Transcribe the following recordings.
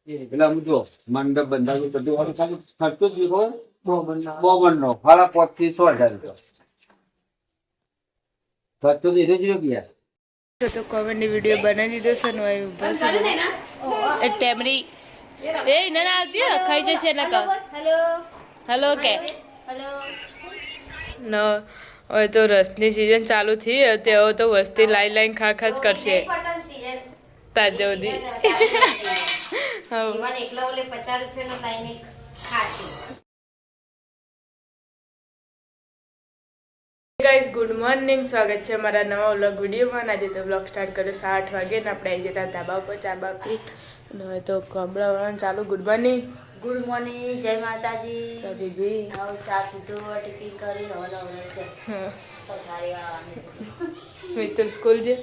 પેલા જો મંડપ બંધાવ્યું બધું વાળું ખાલી ખર્ચો જ હોય બોબનનો સાડા 5 થી 6,000 રૂપિયા ખર્ચો તો એ જ રૂપિયા તો કોમેડી વિડીયો બનાવી દીધો છે ને બસ એ ટેમરી એ ના આવતી ખાઈ જશે ને કહો હેલો હેલો કે હેલો ન હવે તો રસની સિઝન ચાલુ થઈ તે હવે તો વસ્તી લાઈન ખા જ કરશે તાજવદી ગાઈઝ ગુડ મોર્નિંગ, સ્વાગત છે મારા નવા વ્લોગ વિડીયોમાં. આજે તો વ્લોગ સ્ટાર્ટ કર્યો 8 વાગે ને આપણે આવી જતા ધાબા પર ચા બા પી. હવે તો કપડા વળવાનું ચાલુ. Good morning. ગુડ મોર્નિંગ, જય માતાજી. ચા દીદી ચા પીધું, ટિફિન કરી નવડે છે. પથારી વાળવાની મિત્ર સ્કૂલ છે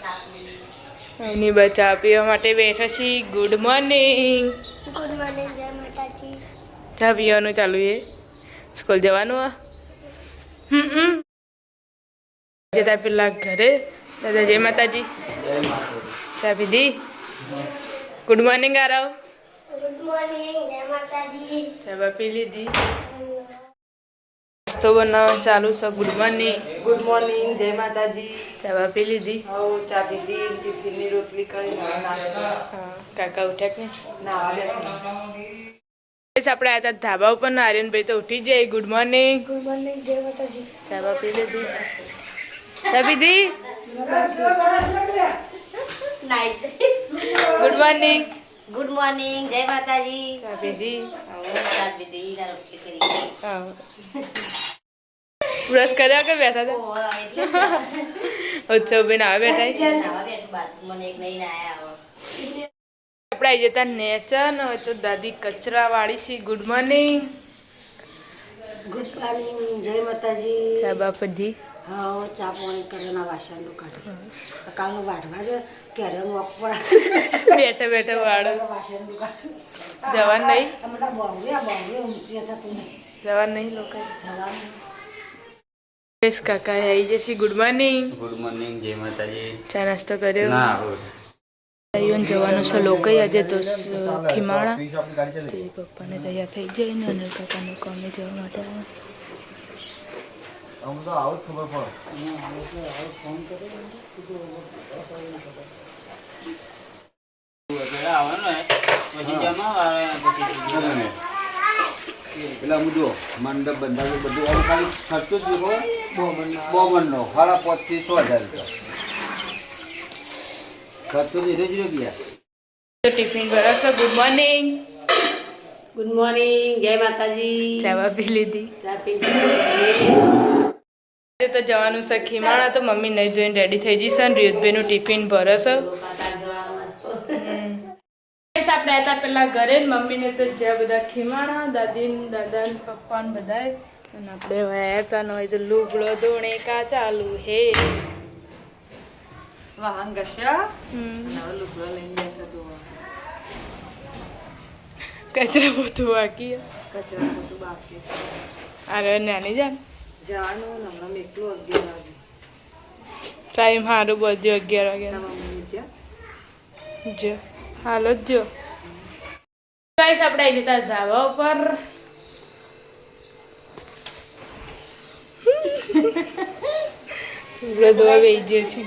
ચા એની બચા પીવા માટે બેઠા છીએ. Good morning. ગુડ મોર્નિંગ, જય માતાજી. ચા પીવાનું ચાલુ છે. સ્કૂલ જવાનું આ જતા પેલા ઘરે. દાદા જય માતાજી. ચા પીધી. Good morning Aarav. Good morning, જય માતાજી. ચા પી લીધી. નાસ્તો બનાવવાનું ચાલુ છે. Good morning. ગુડ મોર્નિંગ, જય માતાજી. ચા પી લીધી. હું ચા પીધી, ટિફિનની રોટલી કરી નાસ્તો. હા કાકા ઉઠ્યા કે ના આપણે આવ્યા હતા ધાબા ઉપર ને આર્યનભાઈ તો ઉઠી જાય. Good morning. ગુડ મોર્નિંગ, જય માતાજી. ચા પી લીધી. ચા પીધી. Good morning. ગુડ મોર્નિંગ, જય માતાજી. ચા પીધી. ચા પીધી, રોટલી કરી. હા બ્રશ કર્યા કે બેઠા હતા ઉત્સવ બેન આવે બેઠા મને એક લઈને આયા આપણે આવી જતા નેચર ને હવે તો દાદી કચરા વાળી છે. Good morning. ગુડ મોર્નિંગ, જય માતાજી. ચા બાપજી. હા ચા પાણી કરીને વાસણ કાઢી કાલનું વાઢવા છે ક્યારે મોકવા બેઠા બેઠા વાળો વાસણ કાઢી જવાન નહીં બધા બહુ ઊંચી હતા તું જવાન નહીં લોકો જવાનું કાકા આવી જશે. Good morning. ગુડ મોર્નિંગ, જય માતાજી. ચા નાસ્તો કર્યો. ના જવાનું છે લોકો આજે તો ખીમાણા પપ્પાને તૈયાર થઈ જાય ને અનિલ કાકાને કામે જવા માટે પેલા જો મંડપ બંધાવ્યું બધું વાળું ખાલી ખર્ચો જ હોય બોબનનો સાડા 5 થી 6,000 રૂપિયા ખર્ચો તો એ જ રૂપિયા ટિફિન ભરાશો. Good morning. ગુડ મોર્નિંગ, જય માતાજી. ચા પી લીધી. ચા પી તો જવાનું છે ખીમાણા. તો મમ્મી નહીં જોઈને રેડી થઈ જઈશ ને રીતભાઈનું ટિફિન ભરશે. આપણે હતા પેલા ઘરે મમ્મીને તો જ્યાં બધા ખીમાણા દાદી દાદા ને પપ્પા ને બધા અને આપણે આવ્યા હતા ને હોય તો લુગડો ધોણે કા ચાલુ હે વાહન ઘસ્યા લુગડો લઈને બેઠા તો કચરા પોતું બાકી કચરા બધું બાકી અરે નાની જાન જવાનું હમણાં એકલું 11 વાગે ટાઈમ સારું બધું 11 વાગે મમ્મી જો હાલો જ જો ગાઈસ આપણે આવી જતા ધાબા ઉપર. દોવા બેસી જશે.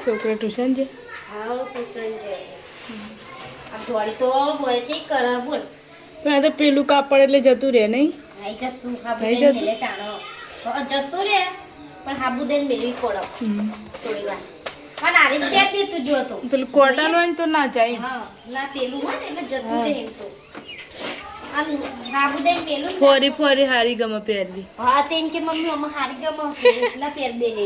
છોકરા ટ્યુશન છે. હા ટ્યુશન છે. આ થોડી તો હોય છે કરા બોલ પણ આ તો પેલું કાપડ એટલે જતું રહે નહીં નહીં જતું હાબુદેન મેલે ટાણો જતું રે પણ હાબુદેન મેલવી પડો થોડી વાર પણ આરી પેર દેતું જો તો પેલું કોટન હોય ને તો ના જાય. હા ના પેલું હોય ને એટલે જતું રે એમ તો આમ હાબુદેન પેલું ફોરી ફોરી હારી ગમે પહેરવી. હા તેમ કે મમ્મી અમે હારી ગમ એટલા પેર દે હે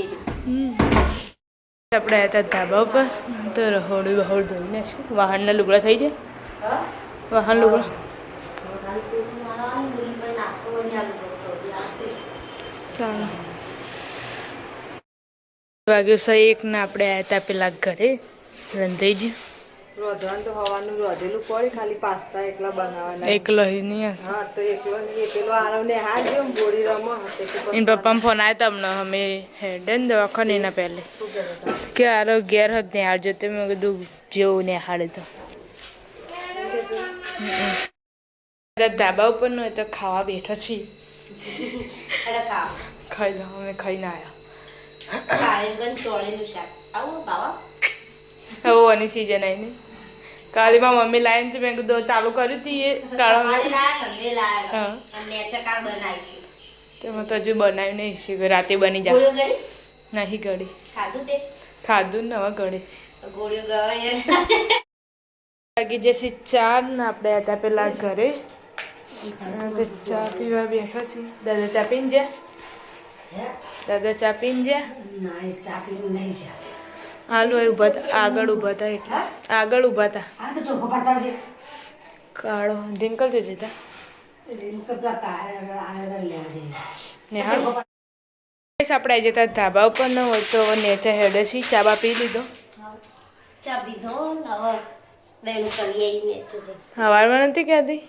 આપણે આવ્યા હતા ધાબા ઉપર તો રહોડું બહોળ ધોઈને શું વાહનના લુગડા થઈ જાય. વાહન લુગડા ચાલો વાગ્યો છે 1 ને આપણે આવ્યા હતા પેલા ઘરે રંધાઈ ગયું રોધવાનું તો હવાનું રોધેલું પડે, ખાલી પાસ્તા એકલા બનાવવાના. એકલો હી નહીં હશે. હા તો એકલો નહીં, પેલો આરવને હાથ જો ગોળી રમો એન પપ્પાને ફોન આવ્યો તમને અમે હેડે ને દવાખાને એના પહેલે કે આરો ઘેર હદ ને હાર જતો મેં કીધું જેવું ને હાડે તો ધાબા ઉપર નો તો ખાવા બેઠો છીએ. ખાઈ લો અમે ખાઈને આવ્યા. હવે આની સિઝન આવીને કાલે મારી મમ્મી લાવીને તો મેં કીધું ચાલુ કર્યું હતી એ કાળો તેમાં તો હજુ બનાવ્યું નહીં શીખે રાતે બની જાય નહીં ગળી ખાધું ને હવે ગળે લાગી જશે 4 ને આપણે હતા પેલા ઘરે ચા પીવા બેઠા છીએ. દાદા ચા પીને જ્યાં દાદા ચા પીને જ્યાં હાલો ઉભા હતા આગળ ઉભા હતા એટલે આગળ ઉભા હતા કાળો ડિંકલ તો જતા આપણે આવી જતા ધાબા ઉપર ન હોય તો નેચા હેડે છે. ચા બા પી લીધો હવારમાં નથી કહેતી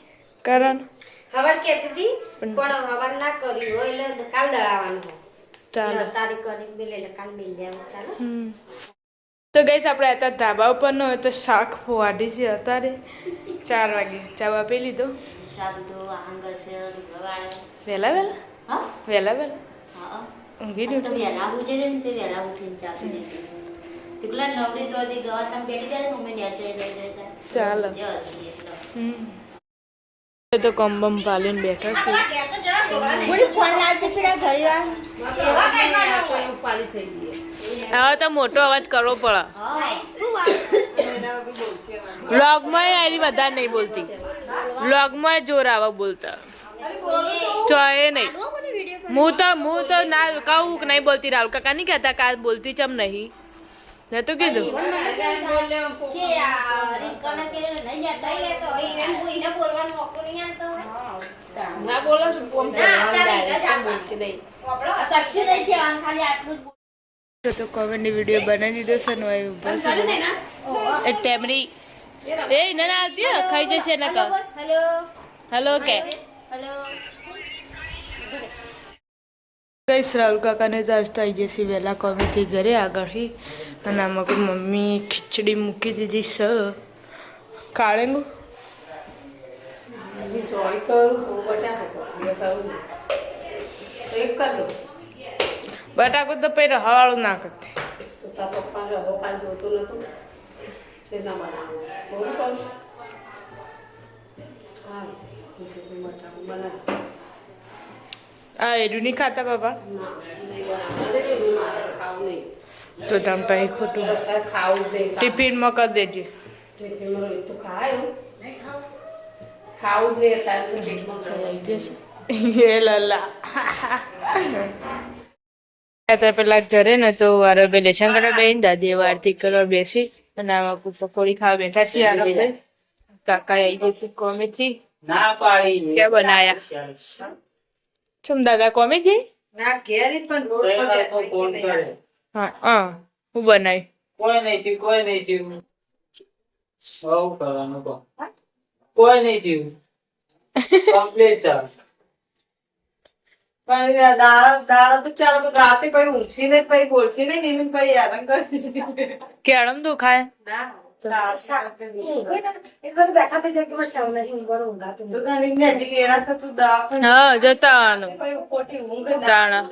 કરવાનું હવાર કેતી હતી પણ હવાર ના કરી હોય એટલે કાલ દળાવવાનું હોય. ચાલો તારીખ કરી બે એટલે કાલ મિલ જાય. ચાલો તો ગઈશ આપણે હતા ધાબા ઉપર ન હોય તો શાક વાઢી છે અત્યારે 4 વાગે. ચા બા પી લીધો વહેલા વહેલા વહેલા વહેલા ઊંઘી ચાલો તો કંબમ પાલીને બેઠા છે. હવે તો મોટો અવાજ કરવો પડે. વ્લોગમાં આરી વધારે નહીં બોલતી, વ્લોગમાં જોર આવે બોલતા ચોય નહીં. હું તો ના કહું કે નહીં બોલતી. રાહુલ કાકા નહીં કહેતા કાલ બોલતી ચમ નહીં મેં તો કીધું. તો કોમેડી વિડીયો બનાવી દીધો છે ને ઉભા છે ટેમરી એ ના આવતી ખાઈ જશે ને કહો હેલો કે કઈ રાહુલ કાકાને તો આજ તો આવી જશે વહેલા કોમેથી ઘરે આગળથી અને આમાં મમ્મી ખીચડી મૂકી દીધી છે. કાળેંગું બટાકું તો પછી રહાવાળું ના કરતી. આ એરું નહીં ખાતા બાપા તો તમે પછી ખોટું ટિફિનમાં કરી દેજે. એ લલ્લા પેલા ઘરે ને તો આરોપે લેશન કરવા બેન દાદી આરતી કરવા બેસી અને આમાં પકોડી ખાવા બેઠા છીએ. આરોપે કાકા આવી જશે કોમેથી ના પાડી ક્યાં બનાયા ચમ દાદા કોમે જઈ હા હું બનાવી કોઈ નહીં જીવ સૌ કરવાનું કહો કોઈ નહીં જીવ કમ્પ્લીટ ચાલ. પણ દાળ તો ચાલો રાતે પછી ઊંઘી ને પછી બોલશી નહીં નિમિત પછી હેરાન કરી કેળમ દુખાય હા જતા આવવાનું તાણા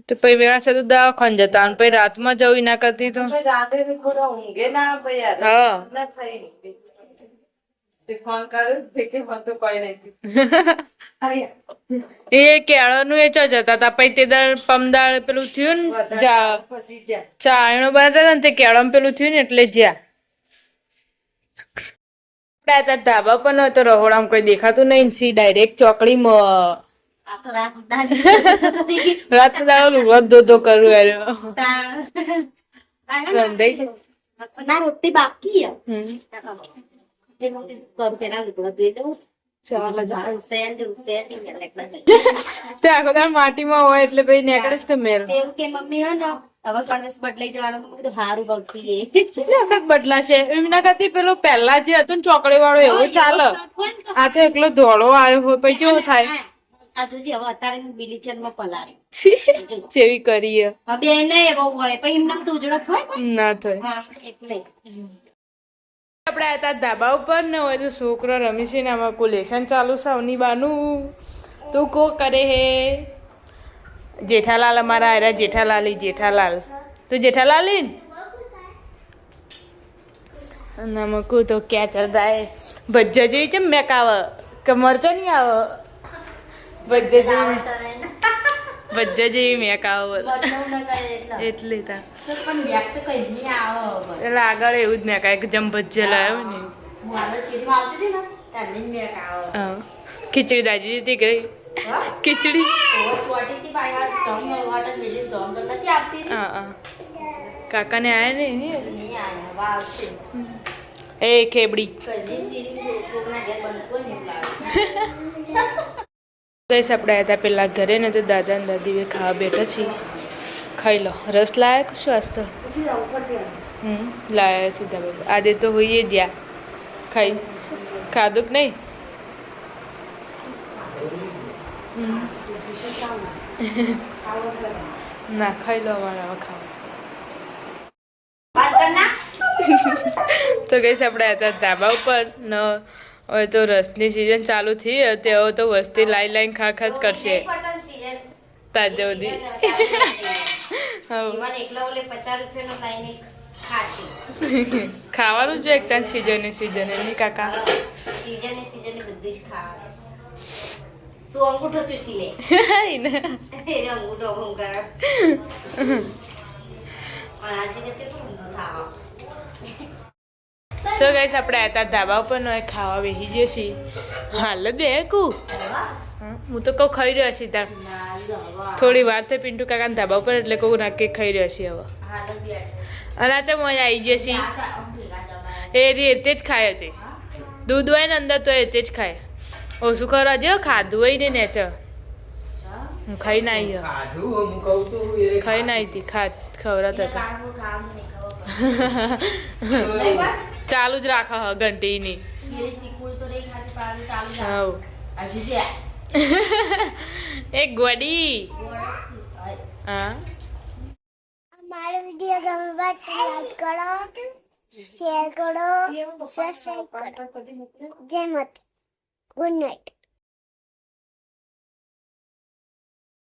તો પછી વેળા છે તો દવાખાને જતા અને પછી રાતમાં જવું ના કરતી તો રાતે ઊંઘે ના પછી હા ના થઈ ફોન કર્યો દેખે મને તો કોઈ નહીં એ કેળો નું એ ચો જતા હતા પછી તે દર પમદાળ પેલું થયું ને પછી જ્યાં ચાયણો બનાવતા હતા ને તે કેળો પેલું થયું ને એટલે જ્યાં ધાબા પર ન તો રહોડામાં કોઈ દેખાતું નહીં સી ડાયરેક્ટ ચોકડીમાં રાત દાડો લુગડો ધોધો કરું ના રોટી બાકી પેલા લુગડા ધોઈ દઉં ચાલે સેલ એકદમ તે આખો દાળ માટીમાં હોય એટલે પછી નીકળે જ કે મેલ એવું કે મમ્મી હે ને હવે કણસ બદલાઈ જવાનું તો મેં કીધું હારું ભક્તિ કેટલી વખત બદલાશે એમના કરતી પેલો પહેલા જે હતો ને ચોકડી વાળો એવો ચાલે આ તો એકલો ધોળો આવ્યો હોય પછી કેવો થાય આ જોજી હવે અત્યારે બિલીચર માં પલાળી જેવી કરીએ હવે એને એવો હોય પછી એમને તો ઉજળત હોય કોઈ? ના થાય હા એટલે આપણે આ તા ધાબા ઉપર ને હોય તો છોકરો રમી છે ને આમાં કોઈ લેસન ચાલુ સૌની બાનું તું કો કરે હે જેઠાલાલ અમારા આરા જેઠાલાલ તું જેઠાલાલ ને નમકુ તો ક્યાં ચલ રહા હે ભज्जा જેવી ચમ મેક આવે કે મરચો નહીં આવે ભज्जा જેવી મેક આવે એટલે તા પણ વ્યક્ત કઈ નહીં આવે એટલે આગળ એવું જ મેક આવે કે જમ ભज्जा લાવ્યો ને હું આગળ સીડીમાં આવતી હતી ને ત્યારે જ મેં આવે હા ખીચડી દાજી હતી ગઈ ખીચડી ચોટીથી બાય ત્રણ વાટર મિલી ત્રણ તો નથી આપતી હા હા કાકાને આયા ને નહીં આયા વા આવશે એ ખેબડી કદી સીડી કોકના ઘેર બનતું હોય ને એવું લાગે ગઈશ આપણે આવ્યા હતા પેલા ઘરે ને તો દાદા ને દાદી બે ખાવા બેઠા છીએ ખાઈ લો રસ લાયા કે શું આસ્તો લાયા સીધા બાબા આજે તો હોઈએ જ્યાં ખાઈ ખાધું કે નહીં ના ખાઈ લો અમારા ખાવા વાત કર ના તો ગઈશ આપણે હતા ધાબા ઉપર ન હવે તો રસની સિઝન ચાલુ થઈ તે હવે તો વસ્તી લાઈન ખા જ કરશે પટન સીઝન તાજે સુધી ઈવન એકલા ઓલે 50 રૂપિયાનો લાઈને ખાતી ખાવાનું જો એક તાન સિઝન એની કાકા સીઝન બધું જ ખાવાનું તું અંગૂઠો ચૂસી લે એને એ અંગૂઠો ભૂંગા આજી કે ચેટલું ઊંધો થાવ તો ગઈશ આપણે આતા ધાબા ઉપર નો ખાવા બેસી જઈએ છીએ હાલ બે કુ હું તો કહું ખાઈ રહ્યો છીએ તાર થોડી વાર થઈ પિન્ટુ કાકા ધાબા ઉપર એટલે કહું નાખી ખાઈ રહ્યો છીએ હવે અને આ તો મજા આવી જઈએ છીએ એ રીતે જ ખાય હતી દૂધ હોય ને અંદર તો એ રીતે જ ખાય ઓછું ખરા જો ખાધું હોય ને નેચ હું ખાઈ ના આવી ખાઈ ના આવી ખવડાતા હતા ચાલુ જ રાખો હ ઘંટીની હવ એક ગોડી હા हमारे वीडियो गमे लाइक करो शेयर करो सब्सक्राइब करो जय माता गुड नाइट।